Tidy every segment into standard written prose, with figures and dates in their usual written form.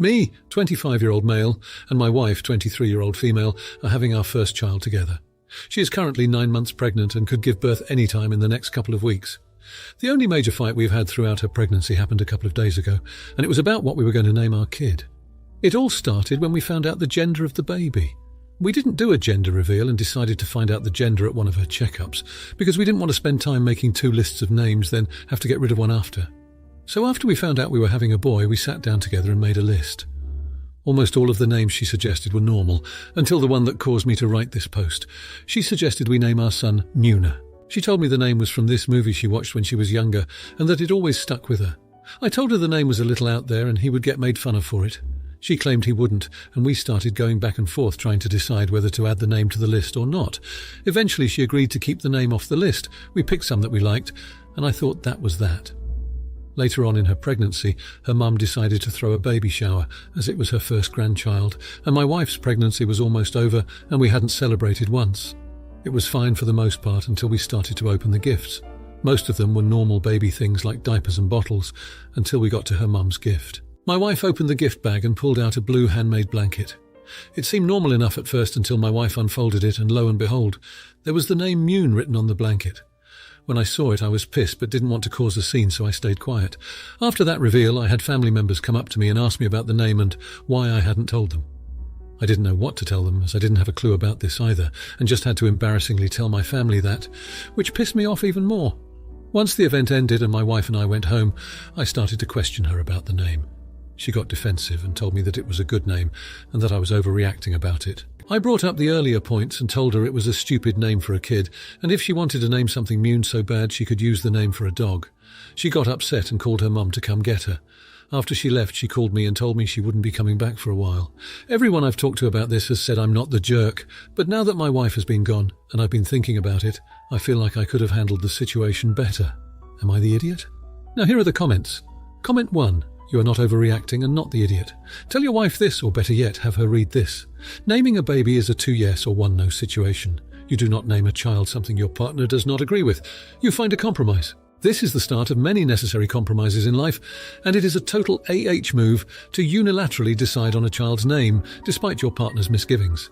Me, 25-year-old male, and my wife, 23-year-old female, are having our first child together. She is currently 9 months pregnant and could give birth any time in the next couple of weeks. The only major fight we've had throughout her pregnancy happened a couple of days ago, and it was about what we were going to name our kid. It all started when we found out the gender of the baby. We didn't do a gender reveal and decided to find out the gender at one of her checkups, because we didn't want to spend time making 2 lists of names, then have to get rid of one after. So after we found out we were having a boy, we sat down together and made a list. Almost all of the names she suggested were normal, until the one that caused me to write this post. She suggested we name our son Muna. She told me the name was from this movie she watched when she was younger, and that it always stuck with her. I told her the name was a little out there and he would get made fun of for it. She claimed he wouldn't, and we started going back and forth trying to decide whether to add the name to the list or not. Eventually she agreed to keep the name off the list. We picked some that we liked, and I thought that was that. Later on in her pregnancy, her mum decided to throw a baby shower, as it was her first grandchild, and my wife's pregnancy was almost over and we hadn't celebrated once. It was fine for the most part until we started to open the gifts. Most of them were normal baby things like diapers and bottles, until we got to her mum's gift. My wife opened the gift bag and pulled out a blue handmade blanket. It seemed normal enough at first until my wife unfolded it, and lo and behold, there was the name Mune written on the blanket. When I saw it, I was pissed but didn't want to cause a scene, so I stayed quiet. After that reveal, I had family members come up to me and ask me about the name and why I hadn't told them. I didn't know what to tell them, as I didn't have a clue about this either, and just had to embarrassingly tell my family that, which pissed me off even more. Once the event ended and my wife and I went home, I started to question her about the name. She got defensive and told me that it was a good name and that I was overreacting about it. I brought up the earlier points and told her it was a stupid name for a kid, and if she wanted to name something Mune so bad she could use the name for a dog. She got upset and called her mum to come get her. After she left, she called me and told me she wouldn't be coming back for a while. Everyone I've talked to about this has said I'm not the jerk, but now that my wife has been gone and I've been thinking about it, I feel like I could have handled the situation better. Am I the idiot? Now here are the comments. Comment 1. You are not overreacting and not the idiot. Tell your wife this, or better yet, have her read this. Naming a baby is a 2 yes or 1 no situation. You do not name a child something your partner does not agree with. You find a compromise. This is the start of many necessary compromises in life, and it is a total AH move to unilaterally decide on a child's name, despite your partner's misgivings.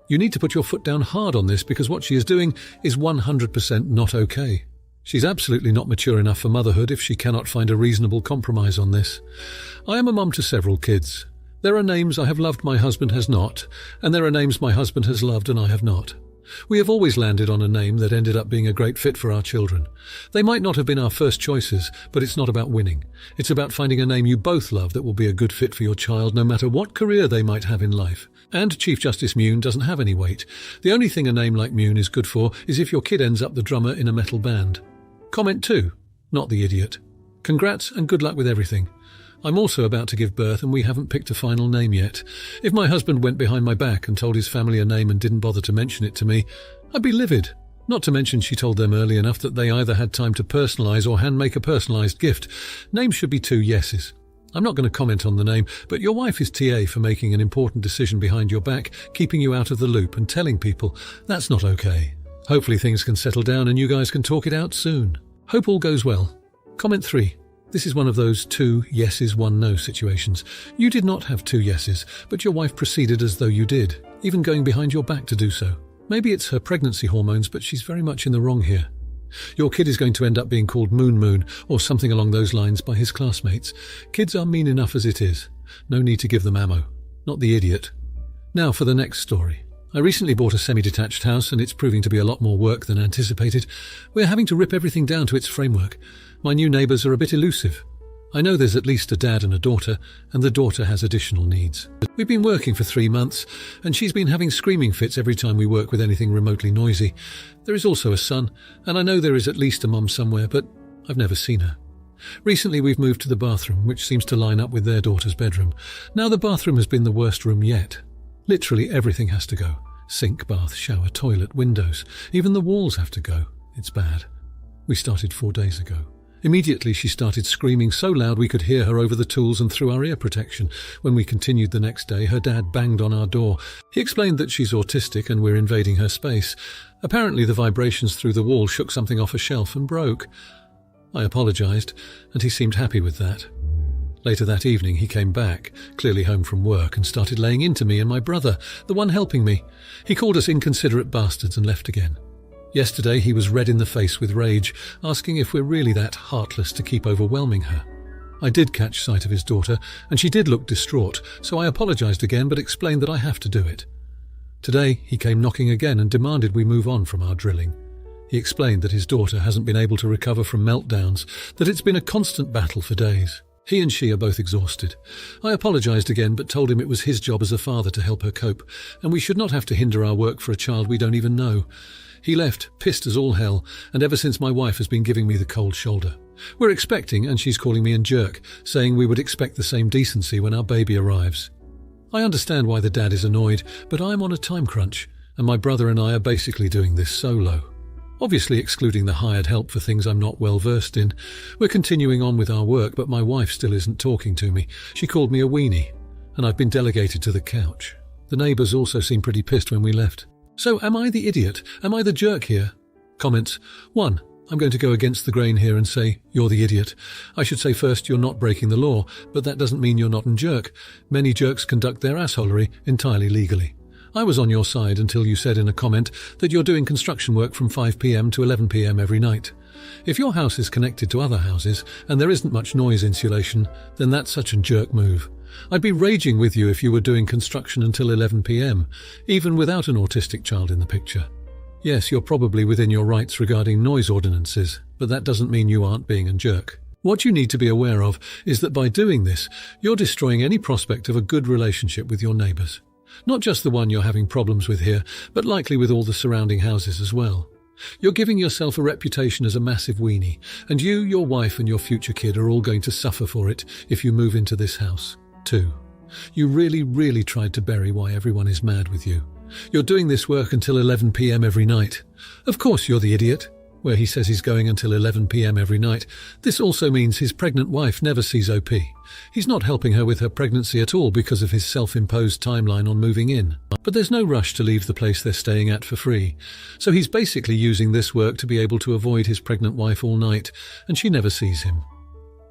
You need to put your foot down hard on this, because what she is doing is 100% not okay. She's absolutely not mature enough for motherhood if she cannot find a reasonable compromise on this. I am a mum to several kids. There are names I have loved my husband has not, and there are names my husband has loved and I have not. We have always landed on a name that ended up being a great fit for our children. They might not have been our first choices, but it's not about winning. It's about finding a name you both love that will be a good fit for your child, no matter what career they might have in life. And Chief Justice Mune doesn't have any weight. The only thing a name like Mune is good for is if your kid ends up the drummer in a metal band. Comment 2. Not the idiot. Congrats and good luck with everything. I'm also about to give birth and we haven't picked a final name yet. If my husband went behind my back and told his family a name and didn't bother to mention it to me, I'd be livid. Not to mention she told them early enough that they either had time to personalise or hand-make a personalised gift. Names should be 2 yeses. I'm not going to comment on the name, but your wife is TA for making an important decision behind your back, keeping you out of the loop and telling people. That's not okay. Hopefully things can settle down and you guys can talk it out soon. Hope all goes well. Comment 3. This is one of those 2 yeses, 1 no situations. You did not have 2 yeses, but your wife proceeded as though you did, even going behind your back to do so. Maybe it's her pregnancy hormones, but she's very much in the wrong here. Your kid is going to end up being called Moon Moon or something along those lines by his classmates. Kids are mean enough as it is. No need to give them ammo. Not the idiot. Now for the next story. I recently bought a semi-detached house and it's proving to be a lot more work than anticipated. We're having to rip everything down to its framework. My new neighbours are a bit elusive. I know there's at least a dad and a daughter, and the daughter has additional needs. We've been working for 3 months, and she's been having screaming fits every time we work with anything remotely noisy. There is also a son, and I know there is at least a mum somewhere, but I've never seen her. Recently we've moved to the bathroom, which seems to line up with their daughter's bedroom. Now the bathroom has been the worst room yet. Literally everything has to go. Sink, bath, shower, toilet, windows. Even the walls have to go. It's bad. We started 4 days ago. Immediately she started screaming so loud we could hear her over the tools and through our ear protection. When we continued the next day, her dad banged on our door. He explained that she's autistic and we're invading her space. Apparently the vibrations through the wall shook something off a shelf and broke. I apologised, and he seemed happy with that. Later that evening he came back, clearly home from work, and started laying into me and my brother, the one helping me. He called us inconsiderate bastards and left again. Yesterday he was red in the face with rage, asking if we're really that heartless to keep overwhelming her. I did catch sight of his daughter, and she did look distraught, so I apologised again but explained that I have to do it. Today he came knocking again and demanded we move on from our drilling. He explained that his daughter hasn't been able to recover from meltdowns, that it's been a constant battle for days. He and she are both exhausted. I apologised again but told him it was his job as a father to help her cope, and we should not have to hinder our work for a child we don't even know. He left, pissed as all hell, and ever since my wife has been giving me the cold shoulder. We're expecting, and she's calling me a jerk, saying we would expect the same decency when our baby arrives. I understand why the dad is annoyed, but I'm on a time crunch, and my brother and I are basically doing this solo. Obviously excluding the hired help for things I'm not well versed in. We're continuing on with our work, but my wife still isn't talking to me. She called me a weenie, and I've been delegated to the couch. The neighbours also seemed pretty pissed when we left. So am I the idiot? Am I the jerk here? Comments. 1. I'm going to go against the grain here and say, you're the idiot. I should say first, you're not breaking the law, but that doesn't mean you're not a jerk. Many jerks conduct their assholery entirely legally. I was on your side until you said in a comment that you're doing construction work from 5 p.m. to 11 p.m. every night. If your house is connected to other houses and there isn't much noise insulation, then that's such a jerk move. I'd be raging with you if you were doing construction until 11 p.m., even without an autistic child in the picture. Yes, you're probably within your rights regarding noise ordinances, but that doesn't mean you aren't being a jerk. What you need to be aware of is that by doing this, you're destroying any prospect of a good relationship with your neighbours. Not just the one you're having problems with here, but likely with all the surrounding houses as well. You're giving yourself a reputation as a massive weenie, and you, your wife and your future kid are all going to suffer for it if you move into this house. 2. You really tried to bury why everyone is mad with you. You're doing this work until 11 p.m. every night. Of course you're the idiot, where he says he's going until 11 p.m. every night. This also means his pregnant wife never sees OP. He's not helping her with her pregnancy at all because of his self-imposed timeline on moving in. But there's no rush to leave the place they're staying at for free. So he's basically using this work to be able to avoid his pregnant wife all night, and she never sees him.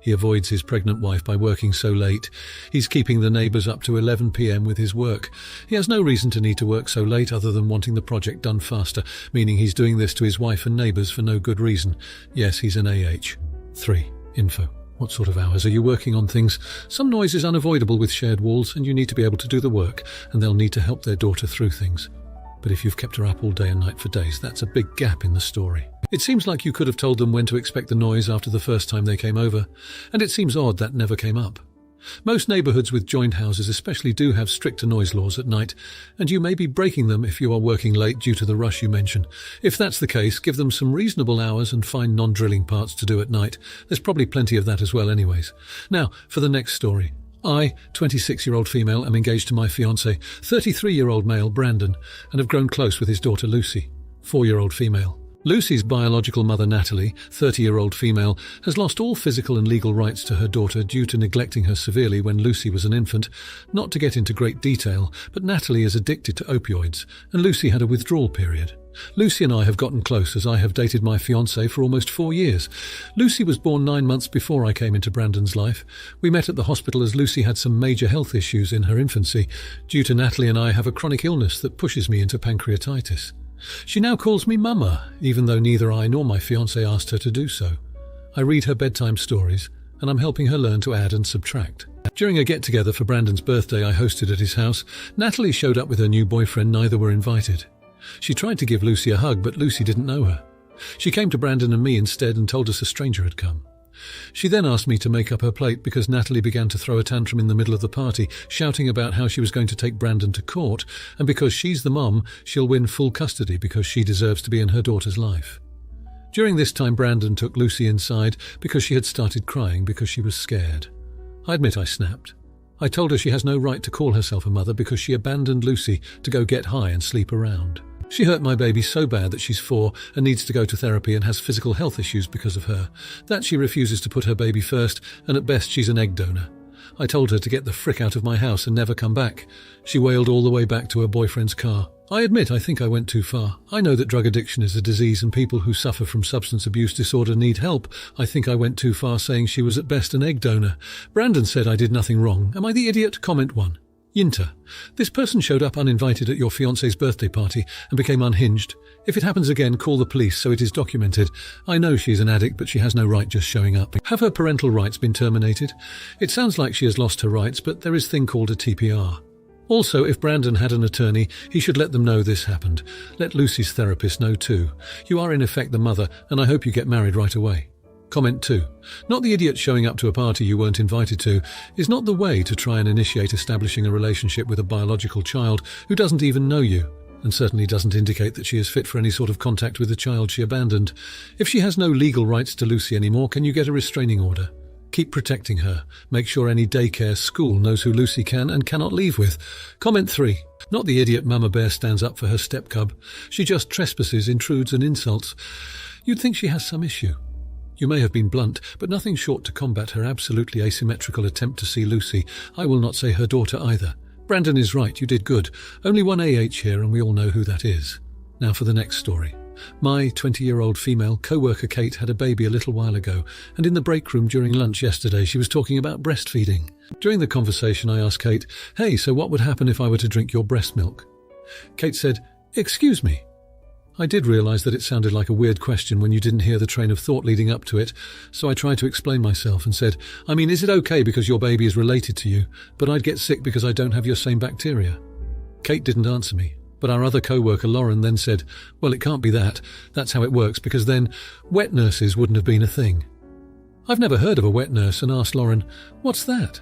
He avoids his pregnant wife by working so late. He's keeping the neighbours up to 11 p.m. with his work. He has no reason to need to work so late other than wanting the project done faster, meaning he's doing this to his wife and neighbours for no good reason. Yes, he's an AH. 3. Info. What sort of hours are you working on things? Some noise is unavoidable with shared walls, and you need to be able to do the work, and they'll need to help their daughter through things. But if you've kept her up all day and night for days, that's a big gap in the story. It seems like you could have told them when to expect the noise after the first time they came over, and it seems odd that never came up. Most neighbourhoods with joined houses especially do have stricter noise laws at night, and you may be breaking them if you are working late due to the rush you mention. If that's the case, give them some reasonable hours and find non-drilling parts to do at night. There's probably plenty of that as well anyways. Now, for the next story. I, 26-year-old female, am engaged to my fiancé, 33-year-old male, Brandon, and have grown close with his daughter Lucy, 4-year-old female. Lucy's biological mother, Natalie, 30-year-old female, has lost all physical and legal rights to her daughter due to neglecting her severely when Lucy was an infant. Not to get into great detail, but Natalie is addicted to opioids, and Lucy had a withdrawal period. Lucy and I have gotten close as I have dated my fiancé for almost 4 years. Lucy was born 9 months before I came into Brandon's life. We met at the hospital as Lucy had some major health issues in her infancy. Due to Natalie and I have a chronic illness that pushes me into pancreatitis. She now calls me Mama, even though neither I nor my fiancé asked her to do so. I read her bedtime stories, and I'm helping her learn to add and subtract. During a get-together for Brandon's birthday I hosted at his house, Natalie showed up with her new boyfriend. Neither were invited. She tried to give Lucy a hug, but Lucy didn't know her. She came to Brandon and me instead and told us a stranger had come. She then asked me to make up her plate because Natalie began to throw a tantrum in the middle of the party, shouting about how she was going to take Brandon to court, and because she's the mom, she'll win full custody because she deserves to be in her daughter's life. During this time, Brandon took Lucy inside because she had started crying because she was scared. I admit I snapped. I told her she has no right to call herself a mother because she abandoned Lucy to go get high and sleep around. She hurt my baby so bad that she's 4 and needs to go to therapy and has physical health issues because of her. That she refuses to put her baby first, and at best she's an egg donor. I told her to get the frick out of my house and never come back. She wailed all the way back to her boyfriend's car. I admit I think I went too far. I know that drug addiction is a disease and people who suffer from substance abuse disorder need help. I think I went too far saying she was at best an egg donor. Brandon said I did nothing wrong. Am I the idiot? Comment 1. Yinta. This person showed up uninvited at your fiancé's birthday party and became unhinged. If it happens again, call the police so it is documented. I know she's an addict, but she has no right just showing up. Have her parental rights been terminated? It sounds like she has lost her rights, but there is thing called a TPR. Also, if Brandon had an attorney, he should let them know this happened. Let Lucy's therapist know too. You are in effect the mother, and I hope you get married right away. Comment 2. Not the idiot showing up to a party you weren't invited to is not the way to try and initiate establishing a relationship with a biological child who doesn't even know you, and certainly doesn't indicate that she is fit for any sort of contact with the child she abandoned. If she has no legal rights to Lucy anymore, can you get a restraining order? Keep protecting her. Make sure any daycare school knows who Lucy can and cannot leave with. Comment 3. Not the idiot mama bear stands up for her step cub. She just trespasses, intrudes and insults. You'd think she has some issue. You may have been blunt, but nothing short to combat her absolutely asymmetrical attempt to see Lucy. I will not say her daughter either. Brandon is right, you did good. Only one AH here and we all know who that is. Now for the next story. My 20-year-old female co-worker Kate had a baby a little while ago, and in the break room during lunch yesterday she was talking about breastfeeding. During the conversation I asked Kate, "Hey, so what would happen if I were to drink your breast milk?" Kate said, "Excuse me." I did realise that it sounded like a weird question when you didn't hear the train of thought leading up to it, so I tried to explain myself and said, "I mean, is it okay because your baby is related to you, but I'd get sick because I don't have your same bacteria?" Kate didn't answer me. But our other co-worker Lauren then said, "Well, it can't be that. That's how it works, because then wet nurses wouldn't have been a thing." I've never heard of a wet nurse and asked Lauren, "What's that?"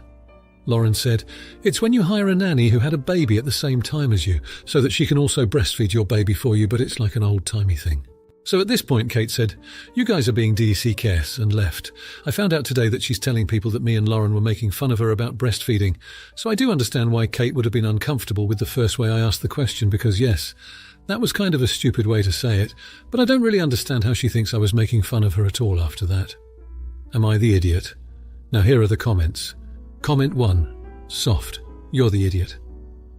Lauren said, "It's when you hire a nanny who had a baby at the same time as you, so that she can also breastfeed your baby for you, but it's like an old-timey thing." So at this point, Kate said, "You guys are being DEC-cares," and left. I found out today that she's telling people that me and Lauren were making fun of her about breastfeeding. So I do understand why Kate would have been uncomfortable with the first way I asked the question, because yes, that was kind of a stupid way to say it, but I don't really understand how she thinks I was making fun of her at all after that. Am I the idiot? Now here are the comments. Comment 1. Soft. You're the idiot.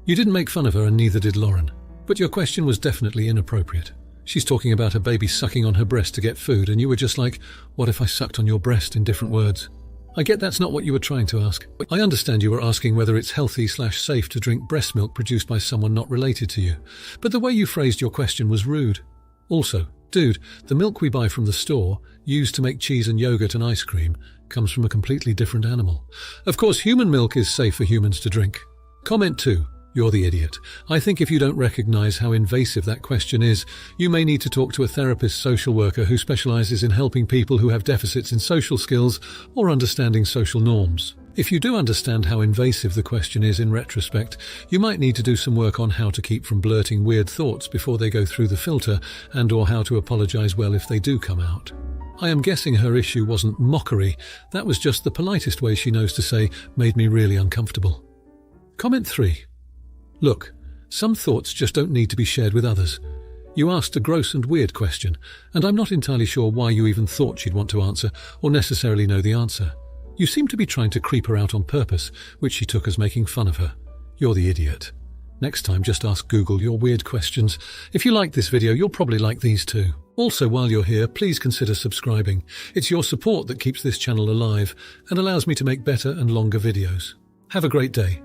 You didn't make fun of her and neither did Lauren, but your question was definitely inappropriate. She's talking about her baby sucking on her breast to get food, and you were just like, "What if I sucked on your breast?" in different words. I get that's not what you were trying to ask. I understand you were asking whether it's healthy/safe to drink breast milk produced by someone not related to you, but the way you phrased your question was rude. Also, dude, the milk we buy from the store, used to make cheese and yogurt and ice cream, comes from a completely different animal. Of course, human milk is safe for humans to drink. Comment 2. You're the idiot. I think if you don't recognize how invasive that question is, you may need to talk to a therapist social worker who specializes in helping people who have deficits in social skills or understanding social norms. If you do understand how invasive the question is in retrospect, you might need to do some work on how to keep from blurting weird thoughts before they go through the filter, and or how to apologize well if they do come out. I am guessing her issue wasn't mockery. That was just the politest way she knows to say, "Made me really uncomfortable." Comment 3. Look, some thoughts just don't need to be shared with others. You asked a gross and weird question, and I'm not entirely sure why you even thought she'd want to answer, or necessarily know the answer. You seem to be trying to creep her out on purpose, which she took as making fun of her. You're the idiot. Next time, just ask Google your weird questions. If you liked this video, you'll probably like these too. Also, while you're here, please consider subscribing. It's your support that keeps this channel alive and allows me to make better and longer videos. Have a great day.